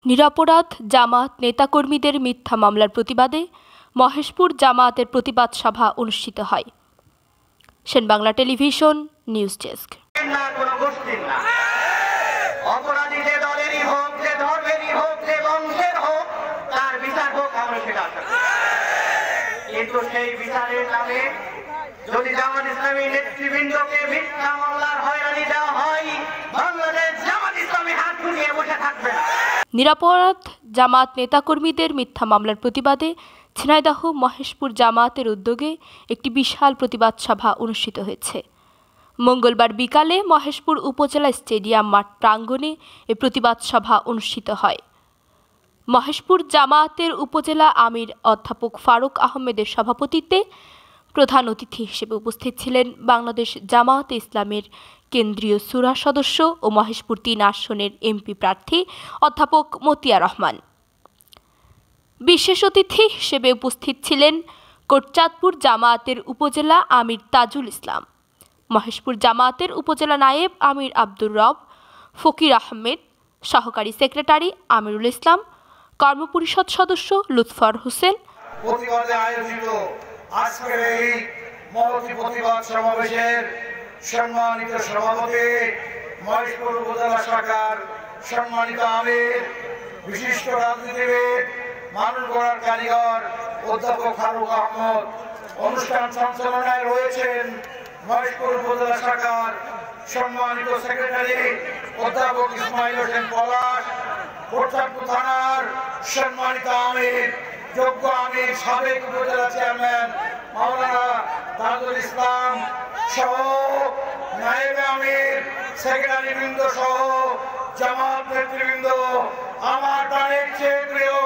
নিরপরাধ জামাত নেতাকর্মীদের মিথ্যা মামলার প্রতিবাদে মহেশপুর জামায়াতের প্রতিবাদ সভা অনুষ্ঠিত হয়। সেনবাংলা টেলিভিশন নিউজ ডেস্ক। কিন্তু সেই বিচারের নামে যদি জামাত ইসলামী নেতৃবৃন্দকে মিথ্যা মামলার হয়রানি দেওয়া হয়, বাংলাদেশ জামাত ইসলামী হাত গুটিয়ে বসে থাকবে না। নিরপরাধ জামাত নেতাকর্মীদের মিথ্যা মামলার প্রতিবাদে ঝিনাইদহ মহেশপুর জামায়াতের উদ্যোগে একটি বিশাল প্রতিবাদ সভা অনুষ্ঠিত হয়েছে। মঙ্গলবার বিকালে মহেশপুর উপজেলা স্টেডিয়াম মাঠ প্রাঙ্গণে এই প্রতিবাদ সভা অনুষ্ঠিত হয়। মহেশপুর জামায়াতের উপজেলা আমির অধ্যাপক ফারুক আহমেদের সভাপতিত্বে প্রধান অতিথি হিসেবে উপস্থিত ছিলেন বাংলাদেশ জামায়াতে ইসলামের কেন্দ্রীয় শূরা সদস্য ও মহেশপুর ৩ আসনের এমপি প্রার্থী অধ্যাপক মতিয়া রহমান। বিশেষ অতিথি হিসেবে উপস্থিত ছিলেন কোটচাঁদপুর জামায়াতের উপজেলা আমির তাজুল ইসলাম, মহেশপুর জামায়াতের উপজেলা নায়েব আমির আব্দুর রব, ফকির আহমেদ, সহকারী সেক্রেটারি আমিরুল ইসলাম, কর্মপরিষদ সদস্য লুৎফর হোসেন। প্রতিবাদে আয়োজিত আজকের এই মহতী প্রতিবাদ সমাবেশের সম্মানিত সভাপতি, মহেশপুর উপজেলা শাখার সম্মানিত আমির, বিশিষ্ট রাজনীতিবিদ, মানুষ গড়ার কারিগর অধ্যাপক ফারুক আহমদ। অনুষ্ঠান সঞ্চালনায় রয়েছেন মহেশপুর উপজেলা শাখার সম্মানিত সেক্রেটারি অধ্যাপক ইসমাইল হোসেন পলাশ, কোটচাঁদপুর থানার সম্মানিত আমির, যোগ্য আমির, সাবেক উপজেলা চেয়ারম্যান মাওলানা তাজুল ইসলাম সহ নায়েব আমির, সেক্রেটারি বৃন্দ সহ জামাত নেতৃবৃন্দ, আমার প্রাণের চেয়ে প্রিয়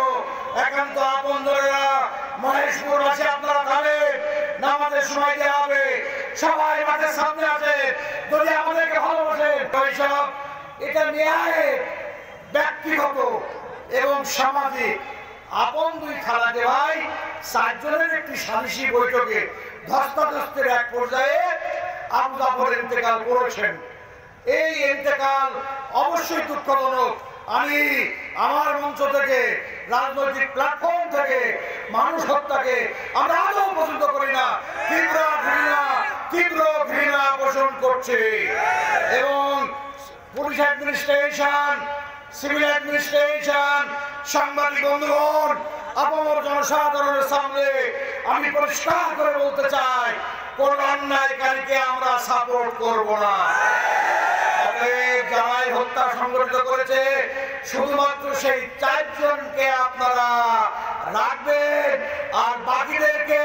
একান্ত আপনজনেরা, মহেশপুরবাসী, আপনারা খাবেন, নামাজের সময় দেওয়া হবে, সবাই মাঠের সামনে আছে, যদি আমাদেরকে ভালোবাসেন। ওইসব এটা ন্যায়ের ব্যক্তিগত এবং সামাজিক আপন দুই খালাতে ভাই 4 জনের একটি সালিশি বৈঠকে ধস্তাধস্তির এক পর্যায়ে আবু জাফর ইন্তেকাল করেছেন। এই ইন্তেকাল অবশ্যই দুঃখজনক। আমি আমার মঞ্চ থেকে, রাজনৈতিক প্ল্যাটফর্ম থেকে মানুষ হত্যাকে আমরা আদৌ পছন্দ করি না। তীব্র ঘৃণা পোষণ করছে এবং পুলিশ অ্যাডমিনিস্ট্রেশন, সিভিল অ্যাডমিনিস্ট্রেশন, সাংবাদিক বন্ধুগণ, আপামর জনসাধারণের সামনে আমি পরিষ্কার করে বলতে চাই, কোন অন্যায়কারীকে আমরা সাপোর্ট করব না। জামাই হত্যা সংগঠিত করেছে, শুধুমাত্র সেই 4 জনকে আপনারা রাখবেন আর বাকিদেরকে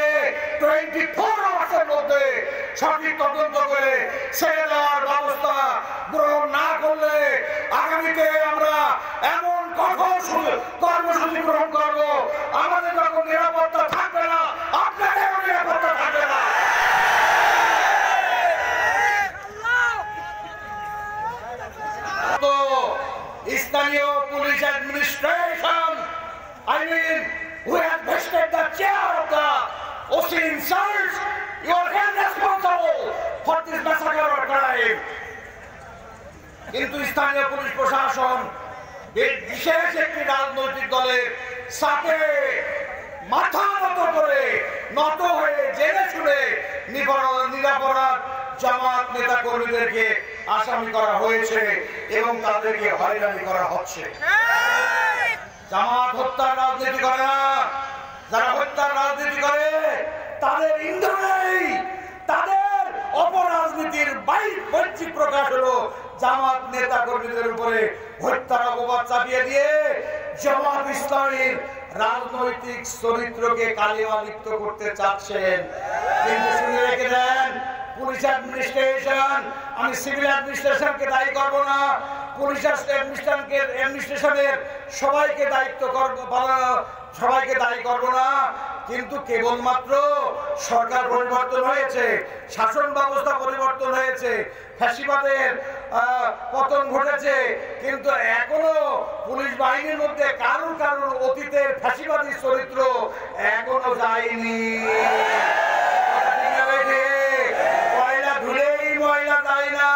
24 আওয়ার্সের মধ্যে সঠিক তদন্ত করে ছেড়ে দেওয়ার ব্যবস্থা গ্রহণ না করলে আগামীতে আমরা এমন কঠোর কর্মসূচি গ্রহণ করব, আমাদের যখন নিরাপত্তা থাকবে না, আপনাদেরও নিরাপত্তা থাকবে না। স্থানীয় police administration, I mean, who has vested the chair of the OC in search, you are held responsible for this massacre or crime. কিন্তু স্থানীয় পুলিশ প্রশাসন বিশেষ একটি রাজনৈতিক দলের সাথে মাথা নত হয়ে জেনে শুনে নিরপরাধ জামাত নেতা কর্মীদেরকে আসামি করা হয়েছে এবং তাদেরকে হয়রানি করা হচ্ছে। জামাত হত্যার রাজনীতি করে না, যারা হত্যার রাজনীতি করে তাদের ইন্ধনেই তাদের অপরাজনীতির বাহ্যিক প্রকাশ হলো জামাত নেতা কর্মীদের উপরে হত্যার অপবাদ চাপিয়ে দিয়ে জামাত ইসলামীর রাজনৈতিক চরিত্রকে কালিমা লিপ্ত করতে চাচ্ছেন। কিন্তু শুনে রেখে দেন, পুলিশ অ্যাডমিনিস্ট্রেশন, আমি সিভিল অ্যাডমিনিস্ট্রেশনকে দায়ী করব না, পুলিশ অ্যাডমিনিস্ট্রেশনের সবাইকে দায়ী করব না, কিন্তু কেবলমাত্র সরকার পরিবর্তন হয়েছে, শাসন ব্যবস্থা পরিবর্তন হয়েছে, ফ্যাসিবাদের পতন ঘটেছে, কিন্তু এখনো পুলিশ বাহিনীর মধ্যে কারুর অতীতের ফ্যাসিবাদী চরিত্র এখনো যায়নি। ময়লা ধুলেই ময়লা যায় না।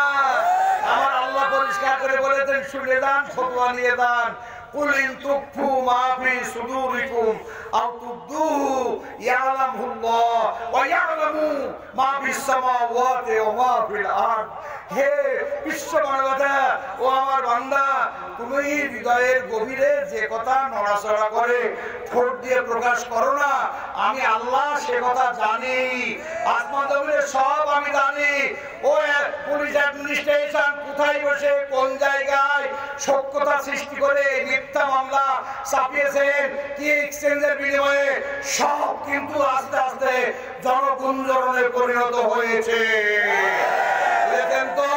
আমার আল্লাহ পরিষ্কার করে বলেছেন, শুনে যান, ফতোয়া নিয়ে যান, কুল ইন তুখফু মা ফি সুদুরিকুম আও তুবদুহু ইয়ালামুল্লাহ ওয়া ইয়ালামু মা ফিস সামাওয়াতি ওয়া মা ফিল আরদ। হে বিশ্ব মানবতা, ও আমার বান্দা, তুমি হৃদয়ের গভীরে যে কথা নড়াচড়া করে ঠোঁট দিয়ে প্রকাশ করো না, আমি আল্লাহ সে কথা জানি। আসমান জমিনের সব আমি জানি। ও পুলিশ অ্যাডমিনিস্ট্রেশন কোথায় বসে কোন জায়গায় সত্যতা সৃষ্টি করে মিথ্যা মামলা চাপিয়েছেন কি এক্সচেঞ্জের বিনিময়ে, সব কিন্তু আস্তে আস্তে জনগুঞ্জরণে পরিণত হয়েছে। দেখেন তো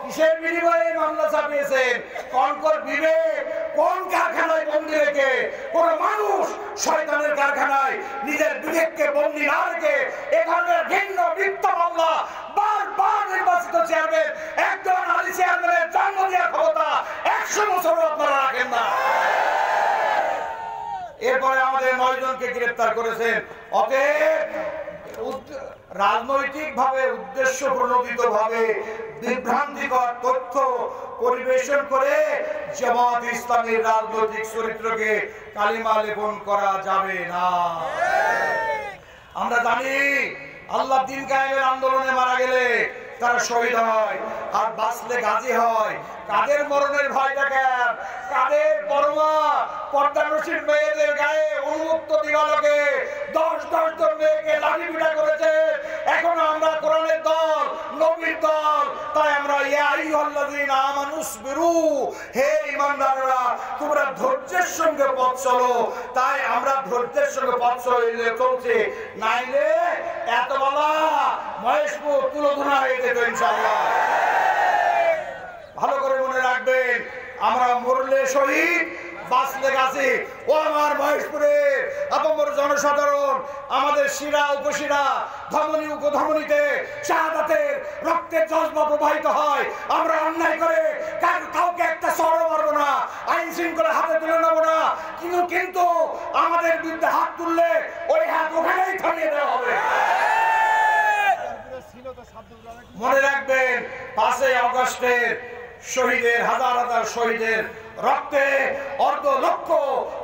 কিসের বিনিময়ে মামলা চাপিয়েছেন? কনকর বিবেক কোন কারখানায় বন্দী রেখে কোন মানুষ শয়তানের কারখানায় নিজের বিবেককে বন্দী না রেখে এ ধরনের ভিন্ন মিথ্যা মামলা বারবার নির্বাচিত চেয়ারম্যান একজন আলী চেয়ারম্যানের জন্ম দেওয়ার ক্ষমতা 100 বছরও আপনারা রাখেন না। এরপরে আমাদের 9 জনকে গ্রেফতার করেছেন। অতএব রাজনৈতিক ভাবে উদ্দেশ্য প্রণোদিত ভাবে বিভ্রান্তিকর তথ্য পরিবেশন করে জামাত ইসলামীর রাজনৈতিক চরিত্রকে কালিমা লেপন করা যাবে না। আমরা জানি আল্লাহ দিন কায়েমের আন্দোলনে মারা গেলে তারা শহীদ হয়, আর বাঁচলে গাজী হয়। কাদের মরণের ভয় দেখেন? কাদের পরমা পর্দানসীর মেয়েদের গায়ে উন্মুক্ত দিবালোকে 10 জন মেয়েকে লাঠি পিটা করেছে। এখন আমরা কোরআনের দল, নবীর দল, তাই আমরা ইয়া আইয়ুহাল্লাযীনা আমানুসবিরু, হে ঈমানদাররা তোমরা ধৈর্যের সঙ্গে পথ চলো। তাই আমরা ধৈর্যের সঙ্গে পথ চলছি, নাইলে এত বলা মহেশপুর তুলোধুনা হয়ে যেত ইনশাআল্লাহ। ভালো করে মনে রাখবেন, আমরা মরলে শহীদ, বাঁচলে গাছে। ও আমার মহেশপুরের আপামর জনসাধারণ, আমাদের শিরা উপশিরা ধমনী উপধমনীতে শাহাদাতের রক্তের জজবা প্রবাহিত হয়। আমরা অন্যায় করে কাউকে একটা চড় মারবো না, আইন শৃঙ্খলা হাতে তুলে নেবো না, কিন্তু আমাদের বিরুদ্ধে হাত তুললে ওই হাত ওখানেই থামিয়ে দেওয়া হবে। মনে রাখবেন 5 আগস্টের শহীদের, হাজার হাজার শহীদের রক্তে অর্ধ লক্ষ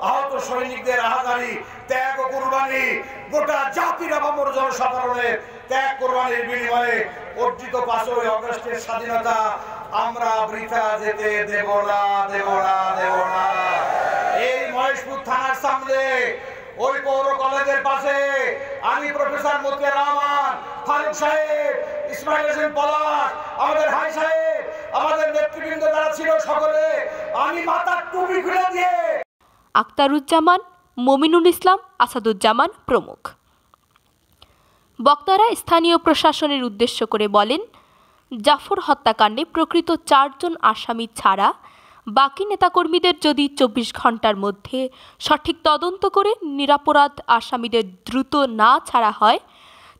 আহত সৈনিকদের আহাজারি, ত্যাগ ও কুরবানি, গোটা জাতির আপামর জনসাধারণের ত্যাগ কুরবানির বিনিময়ে অর্জিত 5 আগস্টের স্বাধীনতা আমরা বৃথা যেতে দেব না, দেব না, দেব না। এই মহেশপুর থানার সামনে ওই পৌর কলেজের পাশে আমি প্রফেসর মতিয়ার রহমান, ফারুক সাহেব, ইসমাইল হোসেন পলাশ, আমাদের হাই সাহেব, আমাদের নেতৃবৃন্দ যারা ছিল সকলে আমি মাথার টুপি খুলে দিয়ে, আক্তারুজ্জামান, মমিনুল ইসলাম, আসাদুজ্জামান প্রমুখ বক্তারা স্থানীয় প্রশাসনের উদ্দেশ্য করে বলেন, জাফর হত্যাকাণ্ডে প্রকৃত 4 জন আসামি ছাড়া বাকি নেতাকর্মীদের যদি 24 ঘন্টার মধ্যে সঠিক তদন্ত করে নিরপরাধ আসামিদের দ্রুত না ছাড়া হয়,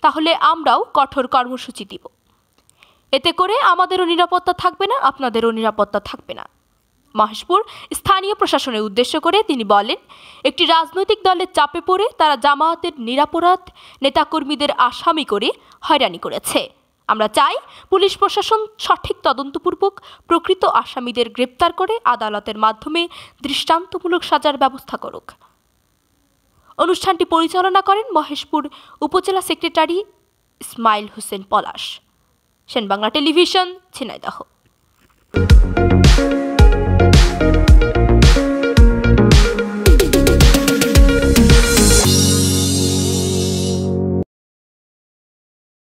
তাহলে আমরাও কঠোর কর্মসূচি দিব। এতে করে আমাদেরও নিরাপত্তা থাকবে না, আপনাদেরও নিরাপত্তা থাকবে না। মহেশপুর স্থানীয় প্রশাসনের উদ্দেশ্য করে তিনি বলেন, একটি রাজনৈতিক দলের চাপে পড়ে তারা জামায়াতের নিরাপরাধ নেতাকর্মীদের আসামি করে হয়রানি করেছে। আমরা চাই পুলিশ প্রশাসন সঠিক তদন্তপূর্বক প্রকৃত আসামিদের গ্রেপ্তার করে আদালতের মাধ্যমে দৃষ্টান্তমূলক সাজার ব্যবস্থা করুক। অনুষ্ঠানটি পরিচালনা করেন মহেশপুর উপজেলা সেক্রেটারি ইসমাইল হোসেন পলাশ। সেনবাংলা টেলিভিশন, ঝিনাইদহ।